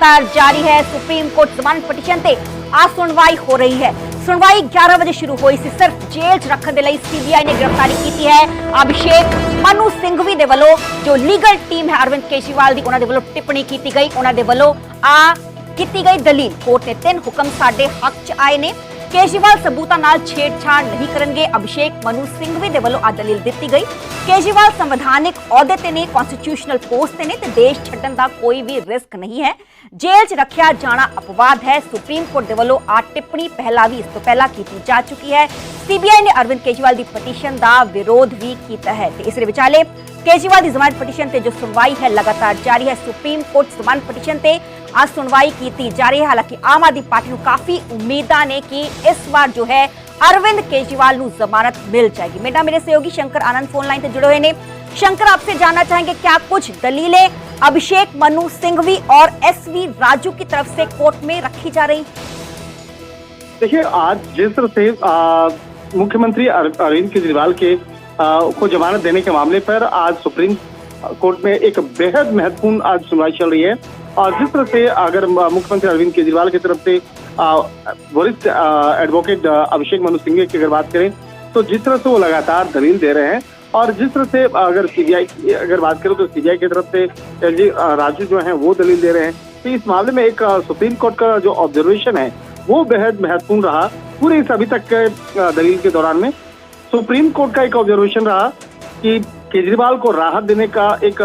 लगातार जारी है। सुप्रीम कोर्ट जमानत पिटीशन ते आज सुनवाई हो रही है। सुनवाई 11 बजे शुरू हुई सी। सिर्फ जेल च रखने दे लई सीबीआई ने गिरफ्तारी की है अभिषेक मनु सिंघवी दे वल्लों। जो लीगल टीम है अरविंद केजरीवाल दी, उन्हां दे वल्लों टिप्पणी की गई। उन्हां दे वल्लों की गई दलील, कोर्ट ने 3 हुक्म साडे हक च आए ने। केजरीवाल सबूतां नाल छेड़छाड़ नहीं करेंगे। अभिषेक मनु सिंघवी दे वल्लों आ दलील दी गई। केजरीवाल संवैधानिक औहदे ते ने, कॉन्स्टिट्यूशनल पोस्ट ते ने ते देश छड्डण दा कोई भी रिस्क नहीं है। जेल च रखिया जाना अपवाद है। सुप्रीम कोर्ट दे वल्लों आ टिप्पणी पहला भी इस तो पहला की जा चुकी है। सीबीआई ने अरविंद केजरीवाल दी पटीशन दा विरोध भी किया है। इस विचाले केजरीवाल की जमानत पटीशन ते जो सुनवाई है लगातार जारी है। सुप्रीम कोर्ट जमानत पटीशन ते आज सुनवाई की जा रही है। हालांकि आम आदमी पार्टी को काफी उम्मीदा ने कि इस बार जो है अरविंद केजरीवाल को जमानत मिल जाएगी। मेरे सहयोगी शंकर आनंद फोन लाइन से जुड़े हुए ने। शंकर, आपसे जानना चाहेंगे क्या कुछ दलीलें अभिषेक मनु सिंघवी और एसवी राजू की तरफ से कोर्ट में रखी जा रही? देखिए, आज जिस तरह से मुख्यमंत्री अरविंद केजरीवाल के को जमानत देने के मामले पर आज सुप्रीम कोर्ट में एक बेहद महत्वपूर्ण आज सुनवाई चल रही है। और जिस तरह से अगर मुख्यमंत्री अरविंद केजरीवाल की तरफ से वरिष्ठ एडवोकेट अभिषेक मनु सिंघवी की अगर बात करें, तो जिस तरह से वो लगातार दलील दे रहे हैं और जिस तरह से अगर सीबीआई की अगर बात करें तो सीबीआई की तरफ से एलजी राजू जो हैं वो दलील दे रहे हैं। तो इस मामले में एक सुप्रीम कोर्ट का जो ऑब्जर्वेशन है वो बेहद महत्वपूर्ण रहा पूरे इस अभी तक के दलील के दौरान में। सुप्रीम कोर्ट का एक ऑब्जर्वेशन रहा कि केजरीवाल को राहत देने का एक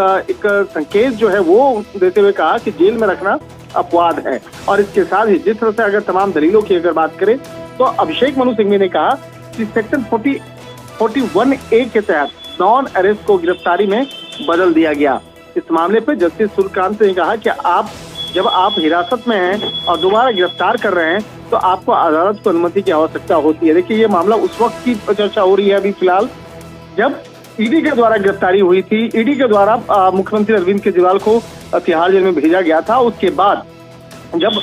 संकेत जो है वो देते हुए कहा कि जेल में रखना अपवाद है। और इसके साथ ही जिस तरह से अगर तमाम दलीलों की अगर बात करें तो अभिषेक मनु सिंघवी ने कहा कि सेक्शन 41A के तहत नॉन अरेस्ट को गिरफ्तारी में बदल दिया गया। इस मामले पर जस्टिस सूर्यकांत ने कहा कि जब आप हिरासत में हैं और दोबारा गिरफ्तार कर रहे हैं तो आपको अदालत को अनुमति की आवश्यकता होती है। देखिए, ये मामला उस वक्त की चर्चा हो रही है अभी फिलहाल जब ईडी के द्वारा गिरफ्तारी हुई थी। ईडी के द्वारा मुख्यमंत्री अरविंद केजरीवाल को तिहाड़ जेल में भेजा गया था। उसके बाद जब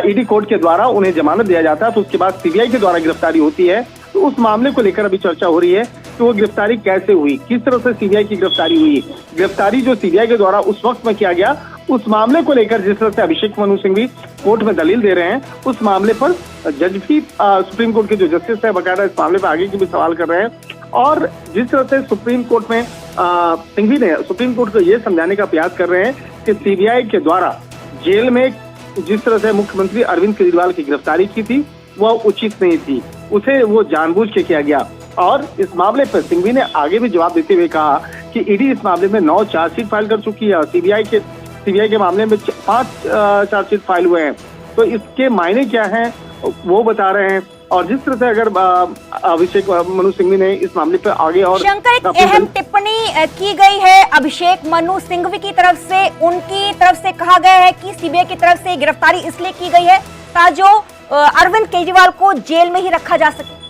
ईडी कोर्ट के द्वारा उन्हें जमानत दिया जाता है तो उसके बाद सीबीआई के द्वारा गिरफ्तारी होती है। तो उस मामले को लेकर अभी चर्चा हो रही है कि वो गिरफ्तारी कैसे हुई, किस तरह से सीबीआई की गिरफ्तारी हुई। गिरफ्तारी जो सीबीआई के द्वारा उस वक्त में किया गया उस मामले को लेकर जिस तरह से अभिषेक मनु सिंघवी कोर्ट में दलील दे रहे हैं, उस मामले पर जज भी सुप्रीम कोर्ट के जो जस्टिस है बकायदा इस मामले पर आगे की भी सवाल कर रहे हैं। और जिस तरह से सुप्रीम कोर्ट में सिंघवी ने सुप्रीम कोर्ट को ये समझाने का प्रयास कर रहे हैं कि सीबीआई के द्वारा जेल में जिस तरह से मुख्यमंत्री अरविंद केजरीवाल की गिरफ्तारी की थी वह उचित नहीं थी, उसे वो जानबूझ के किया गया। और इस मामले पर सिंघवी ने आगे भी जवाब देते हुए कहा कि ईडी इस मामले में 9 चार्जशीट फाइल कर चुकी है और सीबीआई के मामले में 5 चार्जशीट फाइल हुए हैं। तो इसके मायने क्या हैं वो बता रहे हैं। और जिस तरह से अगर अभिषेक मनु सिंघवी ने इस मामले पर आगे और शंकर एक अहम टिप्पणी की गई है अभिषेक मनु सिंघवी की तरफ से। उनकी तरफ से कहा गया है कि सीबीआई की तरफ से गिरफ्तारी इसलिए की गई है ताकि अरविंद केजरीवाल को जेल में ही रखा जा सके।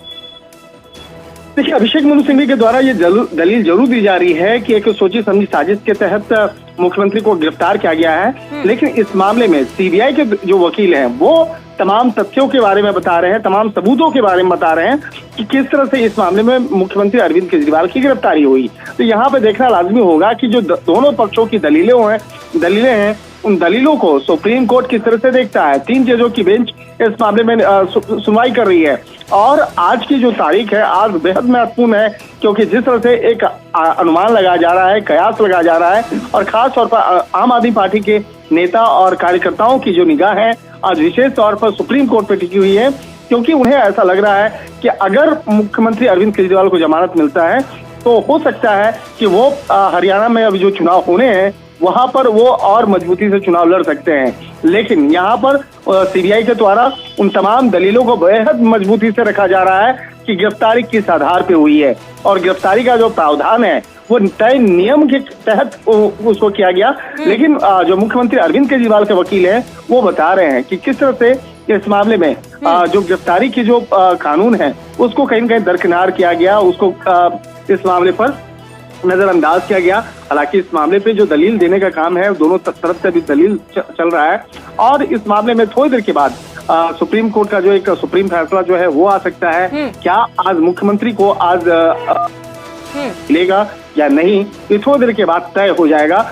देखिए, अभिषेक मनु सिंघवी के द्वारा ये दलील जरूर दी जा रही है कि एक सोची समझी साजिश के तहत मुख्यमंत्री को गिरफ्तार किया गया है। लेकिन इस मामले में सीबीआई के जो वकील हैं वो तमाम तथ्यों के बारे में बता रहे हैं, तमाम सबूतों के बारे में बता रहे हैं कि किस तरह से इस मामले में मुख्यमंत्री अरविंद केजरीवाल की गिरफ्तारी हुई। तो यहाँ पे देखना लाजमी होगा कि जो दोनों पक्षों की दलीलें हैं उन दलीलों को सुप्रीम कोर्ट किस तरह से देखता है। 3 जजों की बेंच इस मामले में सुनवाई कर रही है। और आज की जो तारीख है आज बेहद महत्वपूर्ण है क्योंकि जिस तरह से एक अनुमान लगाया जा रहा है, कयास लगाया जा रहा है और खास तौर पर आम आदमी पार्टी के नेता और कार्यकर्ताओं की जो निगाह है आज विशेष तौर पर सुप्रीम कोर्ट पर टिकी हुई है क्योंकि उन्हें ऐसा लग रहा है कि अगर मुख्यमंत्री अरविंद केजरीवाल को जमानत मिलता है तो हो सकता है कि वो हरियाणा में अभी जो चुनाव होने हैं वहां पर वो और मजबूती से चुनाव लड़ सकते हैं। लेकिन यहाँ पर सीबीआई के द्वारा उन तमाम दलीलों को बेहद मजबूती से रखा जा रहा है कि गिरफ्तारी किस आधार पे हुई है और गिरफ्तारी का जो प्रावधान है वो तय नियम के तहत उसको किया गया। लेकिन जो मुख्यमंत्री अरविंद केजरीवाल के वकील हैं वो बता रहे हैं कि किस तरह से इस मामले में जो गिरफ्तारी की जो कानून है उसको कहीं न कहीं दरकिनार किया गया, उसको इस मामले पर नजरअंदाज किया गया। हालांकि इस मामले पे जो दलील देने का काम है दोनों तरफ से भी दलील चल रहा है और इस मामले में थोड़ी देर के बाद सुप्रीम कोर्ट का जो एक सुप्रीम फैसला जो है वो आ सकता है। क्या आज मुख्यमंत्री को आज मिलेगा या नहीं, ये थोड़ी देर के बाद तय हो जाएगा।